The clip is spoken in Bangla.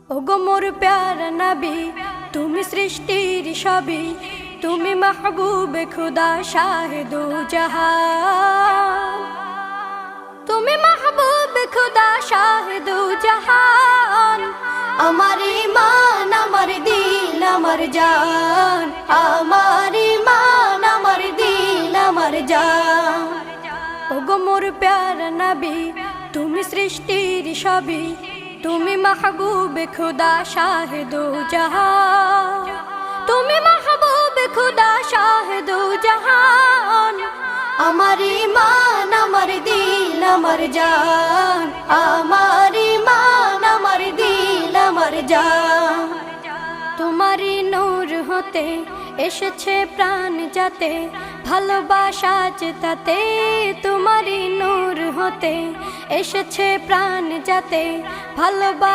ওগো মোর প্যারা নবী, তুমি সৃষ্টির সবই, তুমি মাহবুবে খুদা শাহে দু জাহান, তুমি মাহবুবে খুদা শাহে দু জাহান। আমার ঈমান, আমার দিল, আমার জান, আমার ঈমান, আমার দিল, আমার জান। ওগো মোর প্যারা নবী, তুমি সৃষ্টির সবই, তুমি মাহবুবে খুদা শাহে দু জাহান, তুমি মাহবুবে খুদা শাহে দু জাহান। আমার ঈমান, আমার দিল, আমার জান, আমার ঈমান, আমার দিল, আমার জান। তোমারই নূর হতে এসেছে প্রাণ যাতে, ভালোবাসা চেতাতে। তোমারই নূর হতে এসেছে প্রাণ যাতে, ভালোবাসা